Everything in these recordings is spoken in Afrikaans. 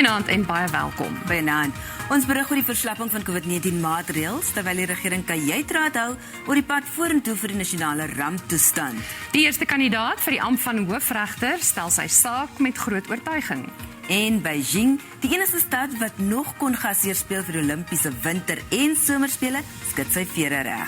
Goeienaand en baie welkom. Goeienaand. Ons berig oor die verslapping van COVID-19 maatreëls, terwyl die regering kajuitraad hou oor die pad vorentoe vir die nasionale ramptoestand. Die eerste kandidaat vir die ampt van hoofregter stel sy saak met groot oortuiging. En Beijing, die enigste stad wat nog kon gasheer speel vir die Olimpiese winter- en somerspele, skud sy vere reg.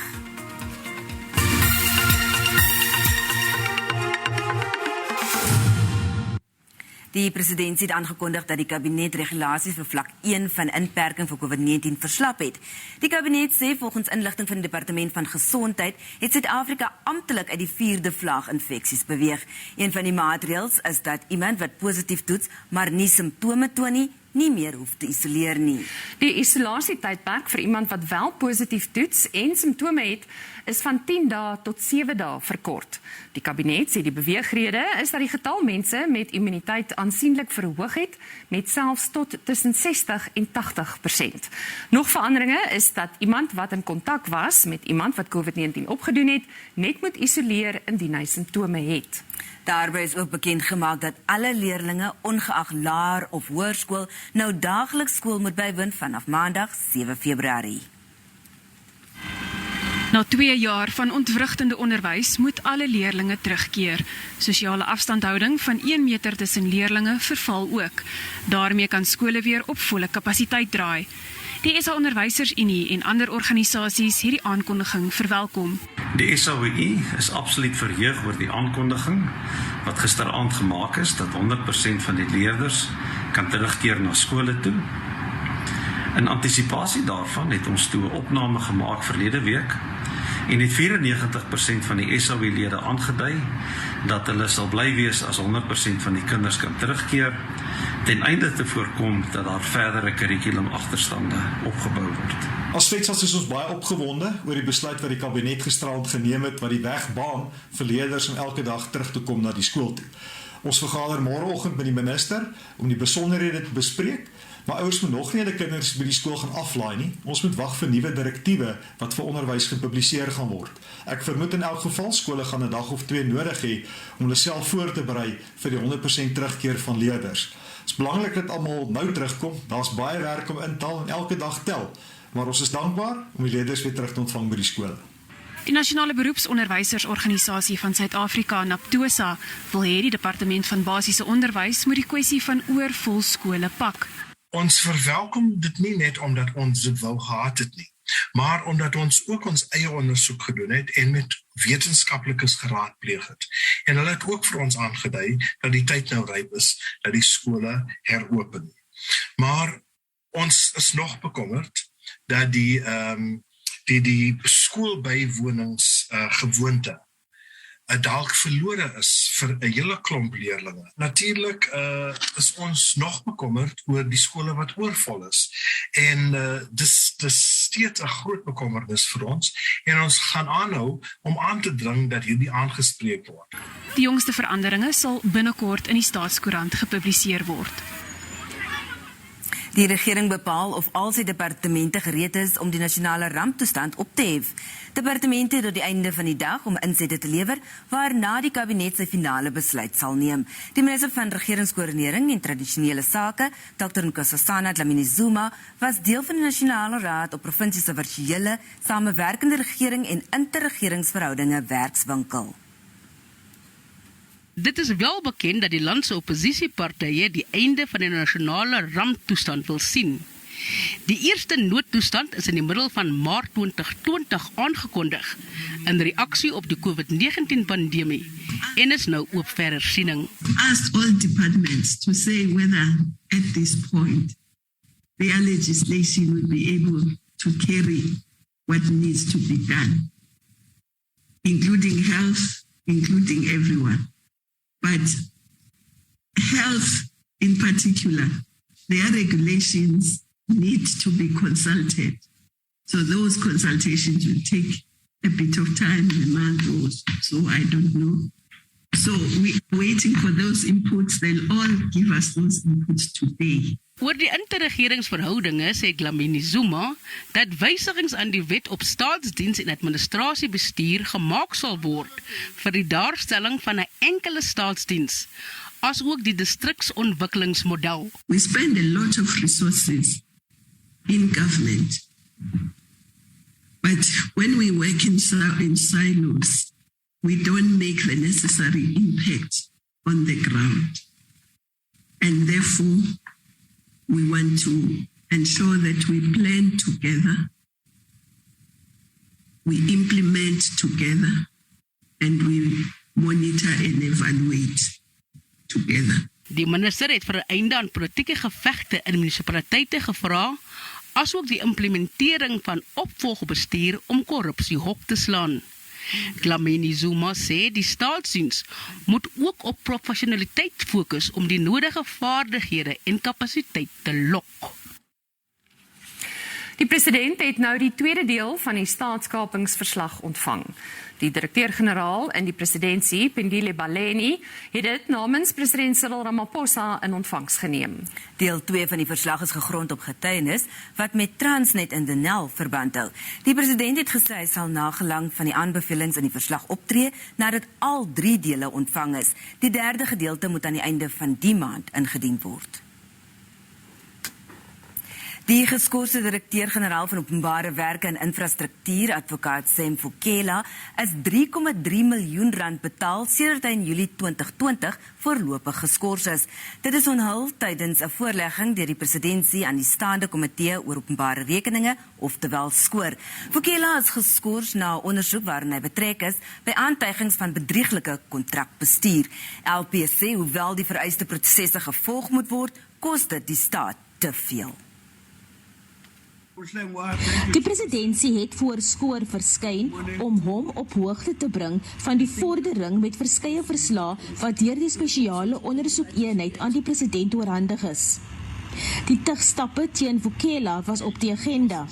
Die president het aangekondig dat die kabinet regulasies vir vlak 1 van inperking vir COVID-19 verslap het. Die kabinet sê volgens inligting van die departement van gesondheid het Suid-Afrika amptelik uit die 4de vlaag infeksies beweeg. Een van die maatreëls is dat iemand wat positief toets, maar nie simptome toon nie meer hoef te isoleer nie. Die isolasietydperk vir iemand wat wel positief toets en simptome het, is van 10 dae tot 7 dae verkort. Die kabinet sê die beweegrede is dat die getal mense met immuniteit aansienlik verhoog het, met selfs tot tussen 60 en 80%. Nog veranderinge is dat iemand wat in kontak was met iemand wat COVID-19 opgedoen het, net moet isoleer indien hy simptome het. Daarbij is ook bekend gemaak dat alle leerlinge, ongeag laer of hoërskool, nou daagliks skool moet bywoon vanaf maandag 7 Februarie. Na 2 jaar van ontwrigtende onderwys moet alle leerlinge terugkeer. Sosiale afstandhouding van 1 meter tussen leerlinge verval ook. Daarmee kan skole weer op volle kapasiteit draai. Die SA Onderwysersunie en ander organisasies het die aankondiging verwelkom. Die SABC is absoluut verheug oor die aankondiging wat gisteraand gemaak is dat 100% van die leerders kan terugkeer na skole toe. In antisipasie daarvan het ons toe 'n opname gemaak verlede week en het 94% van die SABC-lede aangedui dat hulle sal bly wees as 100% van die kinders kan terugkeer, ten einde te voorkom dat daar verdere kurrikulumagterstande opgebou word. As Fetsas is ons baie opgewonde oor die besluit wat die kabinet gisterand geneem het wat die weg baan vir leerders om elke dag terug te kom na die skool toe. Ons vergader môreoggend met die minister om die besonderhede te bespreek, maar ouers moet nog nie hulle kinders by die skool gaan aflaai nie. Ons moet wag vir nuwe direktiewe wat vir onderwys gepubliseer gaan word. Ek vermoed in elk geval skole gaan 'n dag of 2 nodig hê om hulle self voor te berei vir die 100% terugkeer van leerders. Het is belangrik dat almal nou terugkom. Daar's baie werk om in te haal en elke dag tel. Maar ons is dankbaar om die leerders weer terug te ontvang by die skole. Die Nasionale Beroepsonderwysersorganisasie van Suid-Afrika, NAPTOSA, wil hê die departement van basiese onderwys moet die kwessie van oorvol skole pak. Ons verwelkom dit nie net omdat ons dit wou gehad het nie, maar omdat ons ook ons eie ondersoek gedoen het en met wetenskaplikes geraadpleeg het. En hulle het ook vir ons aangedui dat die tyd nou ryp is dat die skole heropen. Maar ons is nog bekommerd dat die skoolbywoningsgewoonte dalk verlore is vir 'n hele klomp leerlinge. Natuurlik is ons nog bekommerd oor die skole wat oorvol is. En dis steeds 'n groot bekommernis vir ons en ons gaan aanhou om aan te dring dat hierdie aangespreek word. Die jongste veranderinge sal binnekort in die Staatskoerant gepubliseer word. Die regering bepaal of al sy departemente gereed is om die nasionale ramptoestand op te hef. Departemente het tot die einde van die dag om insette te lewer, waarna die kabinet sy finale besluit sal neem. Die minister van Regeringskoördinering en tradisionele sake, Dr. Nkosazana Dlamini-Zuma, was deel van die Nasionale Raad op provinsie se virtuele samewerkende regering en interregeringsverhoudinge werkswinkel. Dit is wel bekend dat die landse oppositiepartye die einde van die nasionale ramptoestand wil sien. Die eerste noodtoestand is in die middel van Maart 2020 aangekondig in reaksie op die COVID-19-pandemie en is nou oop vir hersiening. Asked all departments to say whether at this point their legislation will be able to carry what needs to be done, including health, including everyone. But health in particular, their regulations need to be consulted. So those consultations will take a bit of time, a month or so, I don't know. So we're waiting for those inputs. They'll all give us those inputs today. Oor die interregeringsverhoudinge sê Dlamini-Zuma dat wysigings aan die wet op staatsdiens en administrasiebestuur gemaak sal word vir die daarstelling van 'n enkele staatsdiens, asook die distriksontwikkelingsmodel. We spend a lot of resources in government, but when we work in silos, we don't make the necessary impact on the ground. And therefore, we want to ensure that we plan together, we implement together, and we monitor and evaluate together. Die minister het vir 'n einde aan politieke gevegte in munisipaliteite gevra, asook die implementering van opvolgbestuur om korrupsie hok te slaan. Dlamini Zuma sê die staatsdiens moet ook op professionaliteit fokus om die nodige vaardighede en kapasiteit te lok. Die president het nou die tweede deel van die staatskapingsverslag ontvang. Die direkteur-generaal in die presidentsie, Pendile Baleni, het dit namens president Cyril Ramaphosa in ontvangs geneem. Deel 2 van die verslag is gegrond op getuienis wat met Transnet in Denel verband hou. Die president het gesê hy sal nagelang van die aanbevelings in die verslag optree nadat al 3 dele ontvang is. Die derde gedeelte moet aan die einde van die maand ingedien word. Die geskorste direkteur-generaal van Openbare Werke en Infrastruktuur, advokaat Sam Fokela, is R3,3 miljoen betaal sedert hy in Julie 2020 voorlopig geskort is. Dit is onthul tydens 'n voorlegging deur die presidentsie aan die staande komitee oor openbare rekeninge, oftewel skoor. Fokela is geskort na 'n ondersoek waarin hy betrek is by aantuigings van bedrieglike kontrakbestuur. LP sê hoewel die vereiste prosesse gevolg moet word, kos dit die staat te veel. Die presidentsie het voor skoor verskyn om hom op hoogte te bring van die vordering met verskeie verslae wat deur die spesiale ondersoekeenheid aan die president oorhandig is. Die tugstappe teen Fokela was op die agenda.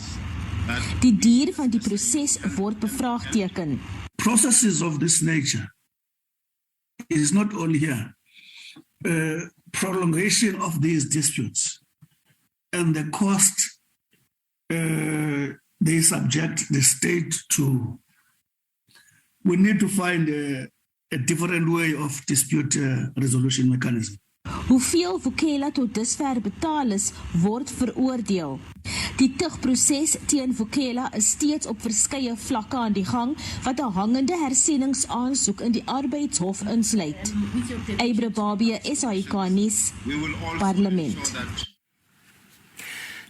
Die duur van die proses word bevraagteken. Processes of this nature is not only here prolongation of these disputes and the cost they subject the state to. We need to find a different way of dispute resolution mechanism. Hoeveel Fokela tot dusver betaal is, word veroordeel. Die tugproses teen Fokela is steeds op verskeie vlakke aan die gang, wat 'n hangende hersieningsaansoek in die arbeidshof insluit. Eibre Babie, SABC nuus, Parlement.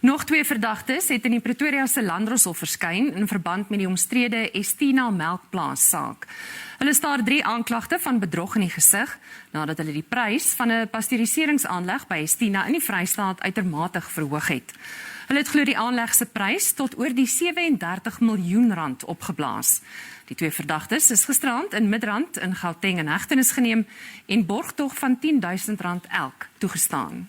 Nog 2 verdagtes het in die Pretoria se Landdroshof verskyn in verband met die omstrede Estina-melkplaas saak. Hulle staar 3 aanklagte van bedrog in die gesig, nadat hulle die prys van 'n pasteuriseringsaanleg by Estina in die Vrystaat uitermate verhoog het. Hulle het glo die aanleg se prys tot oor die R37 miljoen opgeblaas. Die 2 verdagtes is gisterand in Midrand in Gauteng in hegtenis geneem en borgtog van R10.000 elk toegestaan.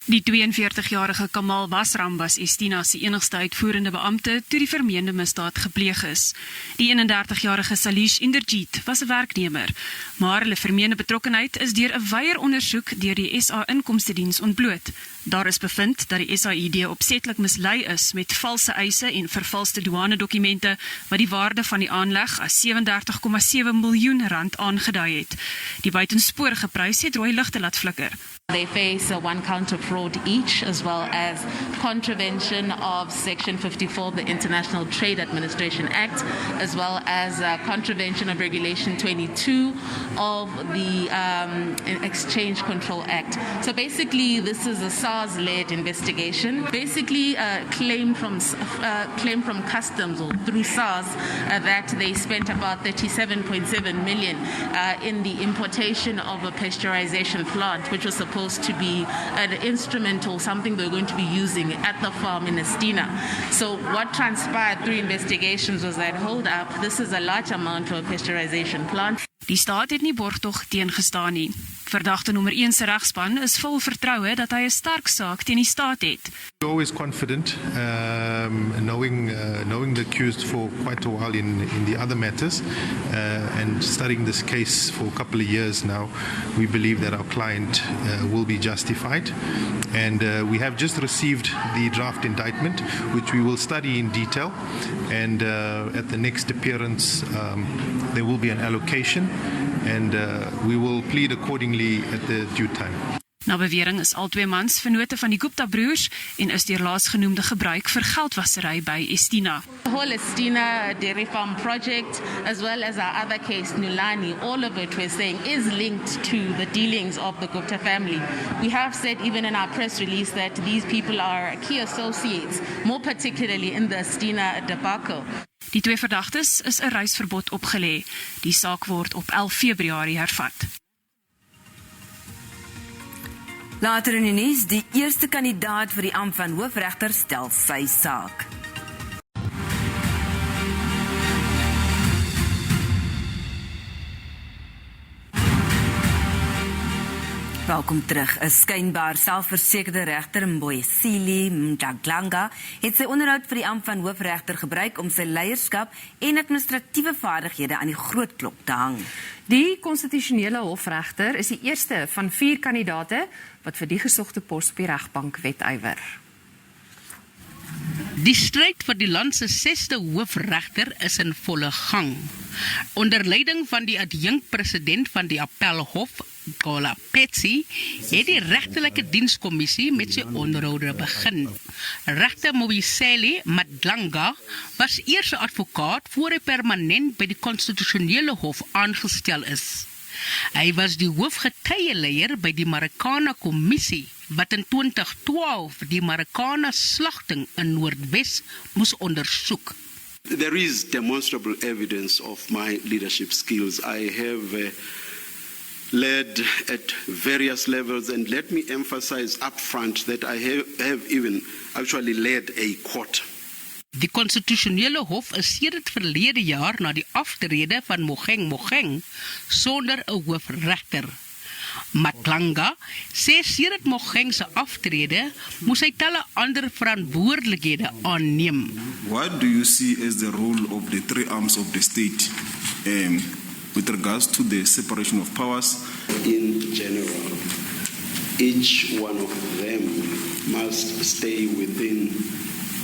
Die 42-jarige Almal was Estina se enigste uitvoerende beampte toe die vermeende misdaad gepleeg is. Die 31-jarige Salish Inderjeet was 'n werknemer, maar hulle vermeende betrokkenheid is deur 'n weier ondersoek deur die SA Inkomstediens ontbloot. Daar is bevind dat die SAID opsetlik mislei is met valse eise en vervalste douanedokumente wat die waarde van die aanleg as R37,7 miljoen aangedui het. Die buitensporige prys het rooi ligte laat flikker. They face 1 count of fraud each, as well as contravention of Section 54 of the International Trade Administration Act, as well as contravention of Regulation 22 of the Exchange Control Act. So basically, this is a SARS-led investigation. Basically, claim from customs or through SARS that they spent about 37.7 million in the importation of a pasteurization plant, which was supposed to be an instrument or something they're going to be using at the farm in Estina. So what transpired through investigations was that, hold up, this is a large amount for a pasteurization plant. Die staat het nie borgtog teengestaan nie. Verdagte nommer 1 se regspan is vol vertroue dat hy 'n sterk saak teen die staat het. We're always confident, knowing the accused for quite a while in the other matters, and studying this case for a couple of years now. We believe that our client will be justified, and we have just received the draft indictment, which we will study in detail, and at the next appearance there will be an allocation, and we will plead accordingly at the due time. Na bewering is al 2 mans vennote van die Gupta-broers en is deur laasgenoemde gebruik vir geldwasery by Estina. The whole Estina dairy farm project, as well as our other case, Nulani, all of it we're saying is linked to the dealings of the Gupta family. We have said even in our press release that these people are key associates, more particularly in the Estina debacle. Die 2 verdagtes is 'n reisverbod opgelê. Die saak word op 11 Februarie hervat. Later in die nuus, die eerste kandidaat vir die ampt van hoofregter stel sy saak. Welkom terug. 'n Skynbaar selfversekerde regter Mboyesile Madlanga het sy onderhoud vir die ampt van hoofregter gebruik om sy leierskap en administratiewe vaardighede aan die groot klok te hang. Die konstitusionele hofregter is die eerste van 4 kandidate wat vir die gesogte pos op die regbank wedywer. Die stryd vir die land se 6de hoofregter is in volle gang. Onder leiding van die adjunkpresident van die Appelhof, Gola Petsi, het die regterlike dienskommissie met sy onderhoude begin. Regter Mboyesile Madlanga was eers 'n advokaat voor hy permanent by die konstitusionele hof aangestel is. Hy was die hoofgetuieleier by die Marikana kommissie wat in 2012 die Marikana slagting in Noordwes moes ondersoek. There is demonstrable evidence of my leadership skills. I have led at various levels, and let me emphasize up front that I have even actually led a court. Die konstitusionele hof is sedert verlede jaar na die aftrede van Mogoeng sonder 'n hoofregter. Madlanga sê sedert Mogoeng se aftrede moes hy talle ander verantwoordelikhede aanneem. What do you see as the role of the 3 arms of the state with regards to the separation of powers? In general, each one of them must stay within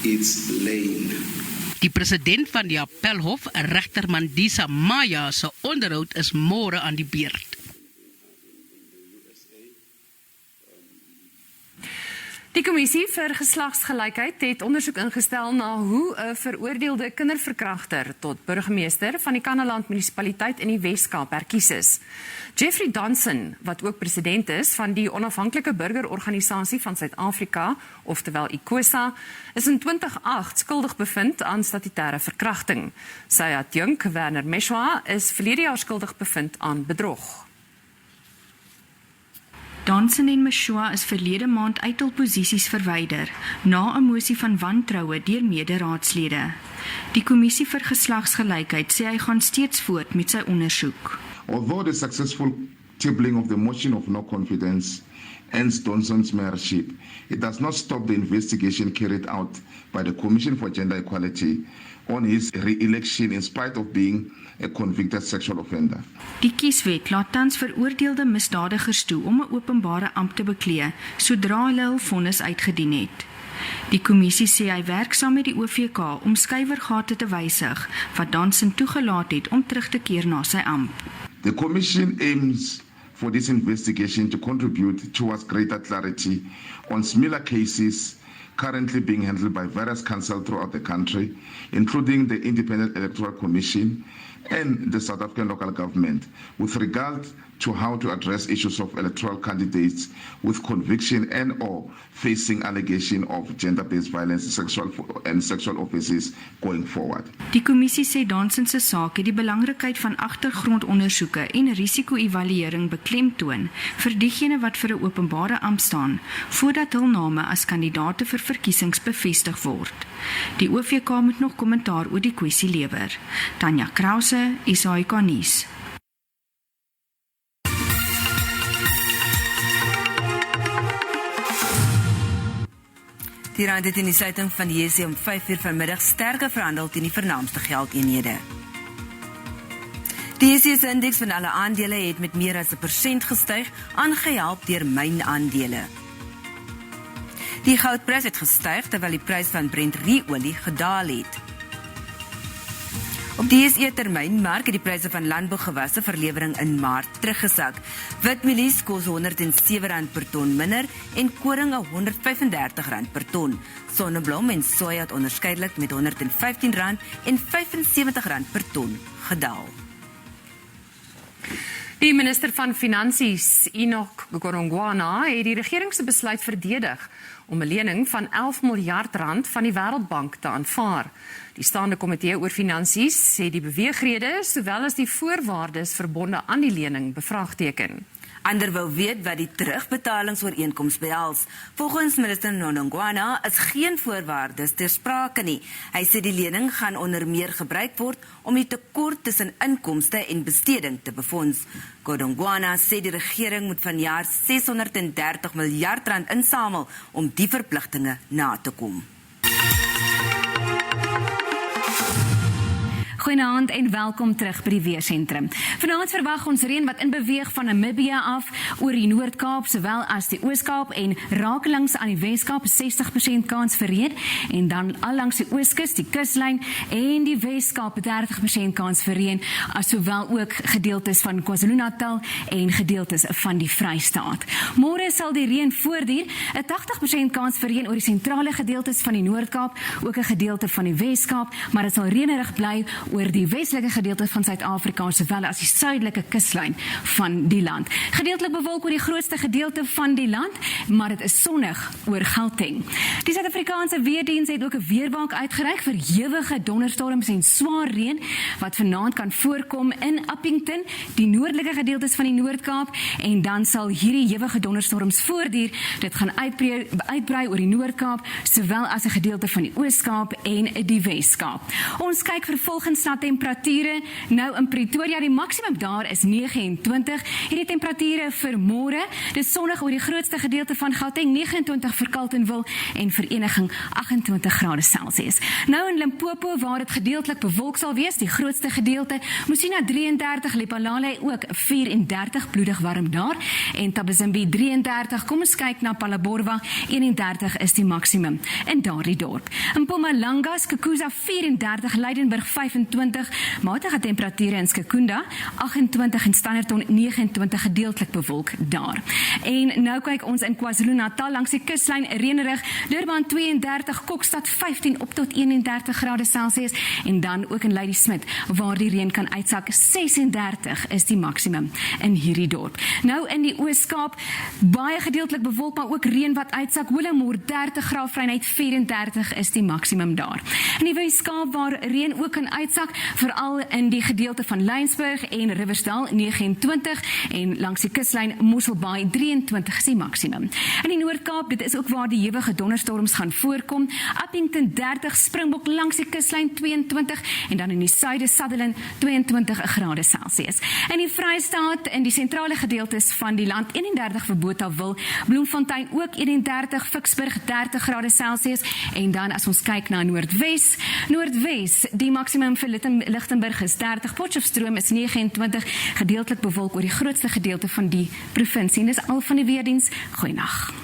its lane. Die president van die Appelhof, regter Mandisa Maya, se onderhoud is môre aan die beurt. Die kommissie vir geslagsgelykheid het ondersoek ingestel na hoe 'n veroordeelde kinderverkragter tot burgemeester van die Kannaland munisipaliteit in die Wes-Kaap herkies is. Jeffrey Donson, wat ook president is van die onafhanklike burgerorganisasie van Suid-Afrika, oftewel ICOSA, is in 2008 skuldig bevind aan statutêre verkrachting. Sy adjunk, Werner Meshwa, is verlede jaar skuldig bevind aan bedrog. Donson en Meshwa is verlede maand uit hul posisies verwyder, na 'n mosie van wantroue deur mede-raadslede. Die kommissie vir geslagsgelykheid sê hy gaan steeds voort met sy ondersoek. Although the successful tabling of the motion of no confidence ends Donson's mayorship, it does not stop the investigation carried out by the Commission for Gender Equality on his re-election in spite of being a convicted sexual offender. Die kieswet laat tans veroordeelde misdadigers toe om 'n openbare ampt te beklee, sodra hulle hul vonnis uitgedien het. Die kommissie sê hy werk saam met die OVK om skuiwergate te wysig, wat Donson toegelaat het om terug te keer na sy ampt. The Commission aims for this investigation to contribute towards greater clarity on similar cases currently being handled by various councils throughout the country, including the Independent Electoral Commission and the South African local government, with regard to how to address issues of electoral candidates with conviction and or facing allegation of gender-based violence and sexual offences going forward. Die kommissie sê Donson se saak het die belangrikheid van agtergrondondersoeke en risiko-evaluering beklemtoon vir diegene wat vir 'n openbare ampt staan, voordat hul name as kandidaate vir verkiesings bevestig word. Die OVK moet nog kommentaar oor die kwessie lewer. Tanya Krause, SABC nuus. Die rand het in die sluiting van die JSE om 5:00 vanmiddag sterker verhandel teen die vernaamste geldeenhede. Die JSE se indeks van alle aandele het met meer as 1% gestyg, aangehelp deur mynaandele. Die goudprys het gestyg terwyl die prys van Brent-olie gedaal het. Op die DSE-termynmark het die pryse van landbougewasse vir lewering in Maart teruggesak. Witmielies kos R107 per ton minder en koring R135 per ton. Sonneblom en soja het onderskeidelik met R115 en R75 per ton gedaal. Die minister van Finansies, Enoch Godongwana, het die regering se besluit verdedig om 'n lening van R11 miljard van die Wêreldbank te aanvaar. Die staande komitee oor finansies het die beweegrede sowel as die voorwaardes verbonde aan die lening bevraagteken. Ander wil weet wat die terugbetalingsooreenkoms behels. Volgens minister Godongwana is geen voorwaardes ter sprake nie. Hy sê die lening gaan onder meer gebruik word om die tekort tussen inkomste en besteding te befonds. Godongwana sê die regering moet vanjaar R630 miljard insamel om die verpligtinge na te kom. Goeienaand en welkom terug by die Weersentrum. Vanaand verwag ons reën wat inbeweeg van Namibië af oor die Noord-Kaap sowel as die Oos-Kaap en rakelings aan die Wes-Kaap 60% kans vir reën en dan al langs die Ooskus, die kuslyn en die Wes-Kaap 30% kans vir reën, sowel ook gedeeltes van KwaZulu-Natal en gedeeltes van die Vrystaat. Môre sal die reën voortduur, 'n 80% kans vir reën oor die sentrale gedeeltes van die Noord-Kaap, ook 'n gedeelte van die Wes-Kaap, maar dit sal reënerig bly oor die westelike gedeelte van Suid-Afrika sowel as die suidelike kuslyn van die land. Gedeeltelik bewolk oor die grootste gedeelte van die land, maar dit is sonnig oor Gauteng. Die Suid-Afrikaanse weerdiens het ook 'n weerwolk uitgereik vir ewige donderstorms en swaar reën wat vanaand kan voorkom in Appington, die noordelike gedeeltes van die Noord-Kaap, en dan sal hierdie ewige donderstorms voortduur. Dit gaan uitbrei oor die Noord-Kaap sowel as 'n gedeelte van die Oos-Kaap en die Wes-Kaap. Ons kyk vervolgens na temperature. Nou in Pretoria, die maksimum daar is 29. Hierdie temperature vir môre, dis sonnig oor die grootste gedeelte van Gauteng, 29 vir Carletonville en Vereniging 28 grade Celsius. Nou in Limpopo, waar dit gedeeltelik bewolk sal wees, die grootste gedeelte, Musina 33, Lephalale ook 34, bloedig warm daar, en Tabazimbi 33, kom ons kyk na Palaborwa, 31 is die maksimum in daardie dorp. In Mpumalanga, Skukuza 34, Leidenburg 25, matige temperature in Skakunda, 28 en Standerton 29, gedeeltelik bewolk daar. En nou kyk ons in KwaZulu-Natal langs die kuslyn reënerig, Durban 32, Kokstad 15 op tot 31 grade Celsius en dan ook in Ladysmith waar die reën kan uitsak, 36 is die maksimum in hierdie dorp. Nou in die Oos-Kaap, baie gedeeltelik bewolk, maar ook reën wat uitsak, Willowmore 30 grade, Vryheid 34 is die maksimum daar. In die Wes-Kaap waar reën ook kan uitsak, veral in die gedeelte van Lensburg en Riversdal 29 en langs die kuslyn Mosselbaai 23 is die maksimum. In die Noord-Kaap, dit is ook waar die ewige donderstorms gaan voorkom, Appington 30, Springbok langs die kuslyn 22 en dan in die suide Sutherland 22 grade Celsius. In die Vrystaat in die sentrale gedeeltes van die land 31 vir Botawil, Bloemfontein ook 31, Ficksburg 30 grade Celsius en dan as ons kyk na Noordwes, die maksimum vir Lichtenburg is 30, Potchefstroom is 29, gedeeltelik bewolk oor die grootste gedeelte van die provinsie. En dis al van die weerdiens. Goeienaand.